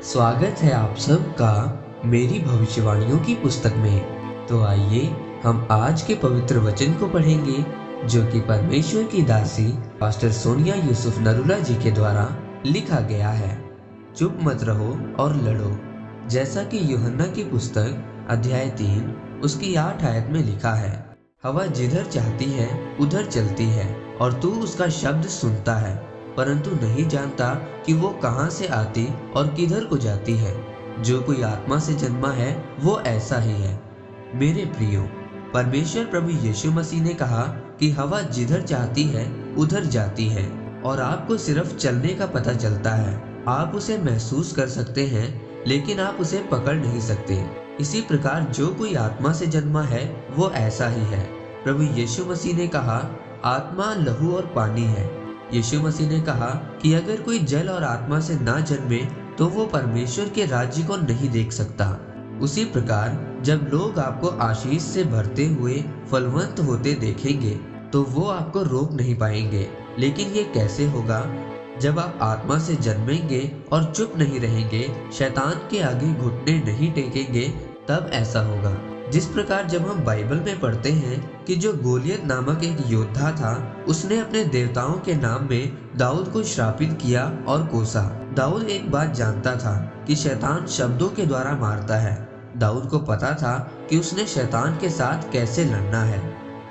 स्वागत है आप सबका मेरी भविष्यवाणियों की पुस्तक में। तो आइए हम आज के पवित्र वचन को पढ़ेंगे जो कि परमेश्वर की दासी पास्टर सोनिया यूसुफ नरूला जी के द्वारा लिखा गया है। चुप मत रहो और लड़ो, जैसा कि यूहन्ना की पुस्तक अध्याय 3 उसकी 8 आयत में लिखा है। हवा जिधर चाहती है उधर चलती है और तू उसका शब्द सुनता है, परंतु नहीं जानता कि वो कहाँ से आती और किधर को जाती है। जो कोई आत्मा से जन्मा है वो ऐसा ही है। मेरे प्रियो, परमेश्वर प्रभु यीशु मसीह ने कहा कि हवा जिधर चाहती है उधर जाती है और आपको सिर्फ चलने का पता चलता है। आप उसे महसूस कर सकते हैं लेकिन आप उसे पकड़ नहीं सकते। इसी प्रकार जो कोई आत्मा से जन्मा है वो ऐसा ही है। प्रभु यीशु मसीह ने कहा, आत्मा, लहू और पानी है। यीशु मसीह ने कहा कि अगर कोई जल और आत्मा से ना जन्मे तो वो परमेश्वर के राज्य को नहीं देख सकता। उसी प्रकार जब लोग आपको आशीष से भरते हुए फलवंत होते देखेंगे तो वो आपको रोक नहीं पाएंगे। लेकिन ये कैसे होगा? जब आप आत्मा से जन्मेंगे और चुप नहीं रहेंगे, शैतान के आगे घुटने नहीं टेकेंगे, तब ऐसा होगा। जिस प्रकार जब हम बाइबल में पढ़ते हैं कि जो गोलियत नामक एक योद्धा था, उसने अपने देवताओं के नाम में दाऊद को श्रापित किया और कोसा। दाऊद एक बात जानता था कि शैतान शब्दों के द्वारा मारता है। दाऊद को पता था कि उसने शैतान के साथ कैसे लड़ना है।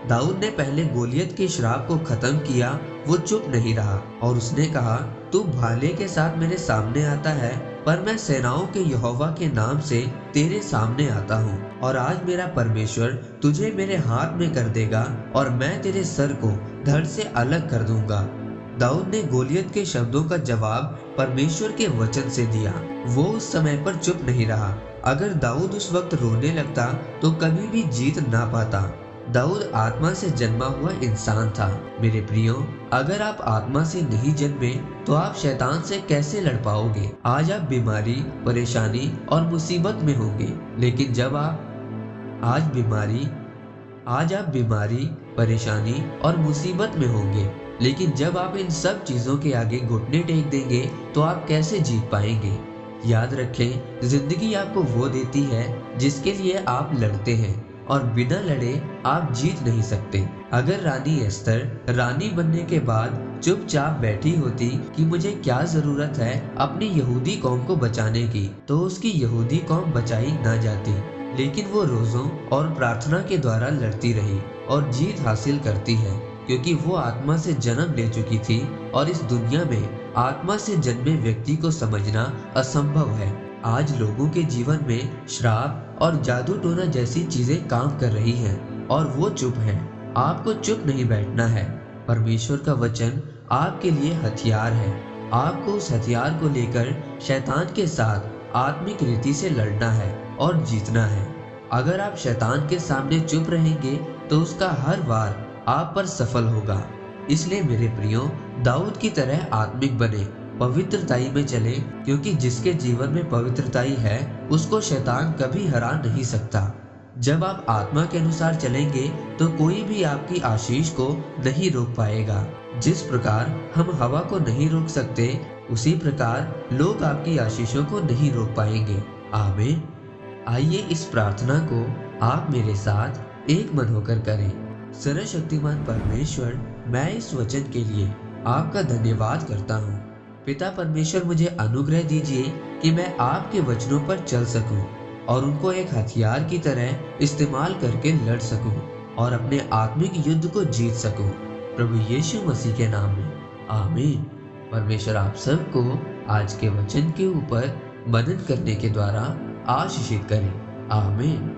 दाऊद ने पहले गोलियत के श्राप को खत्म किया। वो चुप नहीं रहा और उसने कहा, तू भाले के साथ मेरे सामने आता है, पर मैं सेनाओं के यहोवा के नाम से तेरे सामने आता हूँ और आज मेरा परमेश्वर तुझे मेरे हाथ में कर देगा और मैं तेरे सर को धड़ से अलग कर दूंगा। दाऊद ने गोलियत के शब्दों का जवाब परमेश्वर के वचन से दिया। वो उस समय पर चुप नहीं रहा। अगर दाऊद उस वक्त रोने लगता तो कभी भी जीत ना पाता। दाऊद आत्मा से जन्मा हुआ इंसान था। मेरे प्रियो, अगर आप आत्मा से नहीं जन्मे तो आप शैतान से कैसे लड़ पाओगे? आज आप बीमारी, परेशानी और मुसीबत में होंगे, लेकिन जब आज आप बीमारी, परेशानी और मुसीबत में होंगे, लेकिन जब आप इन सब चीजों के आगे घुटने टेक देंगे तो आप कैसे जीत पाएंगे? याद रखें, जिंदगी आपको वो देती है जिसके लिए आप लड़ते हैं और बिना लड़े आप जीत नहीं सकते। अगर रानी एस्तर रानी बनने के बाद चुपचाप बैठी होती कि मुझे क्या जरूरत है अपनी यहूदी कौम को बचाने की, तो उसकी यहूदी कौम बचाई ना जाती। लेकिन वो रोजों और प्रार्थना के द्वारा लड़ती रही और जीत हासिल करती है, क्योंकि वो आत्मा से जन्म ले चुकी थी और इस दुनिया में आत्मा से जन्मे व्यक्ति को समझना असंभव है। आज लोगों के जीवन में श्राप और जादू टोना जैसी चीजें काम कर रही हैं और वो चुप हैं। आपको चुप नहीं बैठना है। परमेश्वर का वचन आपके लिए हथियार है। आपको उस हथियार को लेकर शैतान के साथ आत्मिक रीति से लड़ना है और जीतना है। अगर आप शैतान के सामने चुप रहेंगे तो उसका हर वार आप पर सफल होगा। इसलिए मेरे प्रियो, दाऊद की तरह आत्मिक बने, पवित्रताई में चले, क्योंकि जिसके जीवन में पवित्रताई है उसको शैतान कभी हरा नहीं सकता। जब आप आत्मा के अनुसार चलेंगे तो कोई भी आपकी आशीष को नहीं रोक पाएगा। जिस प्रकार हम हवा को नहीं रोक सकते, उसी प्रकार लोग आपकी आशीषों को नहीं रोक पाएंगे। आमीन। आइए इस प्रार्थना को आप मेरे साथ एक मन होकर करें। सर्वशक्तिमान परमेश्वर, मैं इस वचन के लिए आपका धन्यवाद करता हूँ। पिता परमेश्वर, मुझे अनुग्रह दीजिए कि मैं आपके वचनों पर चल सकूं और उनको एक हथियार की तरह इस्तेमाल करके लड़ सकूं और अपने आत्मिक युद्ध को जीत सकूं। प्रभु यीशु मसीह के नाम में, आमीन। परमेश्वर आप सबको आज के वचन के ऊपर मनन करने के द्वारा आशीषित करें। आमीन।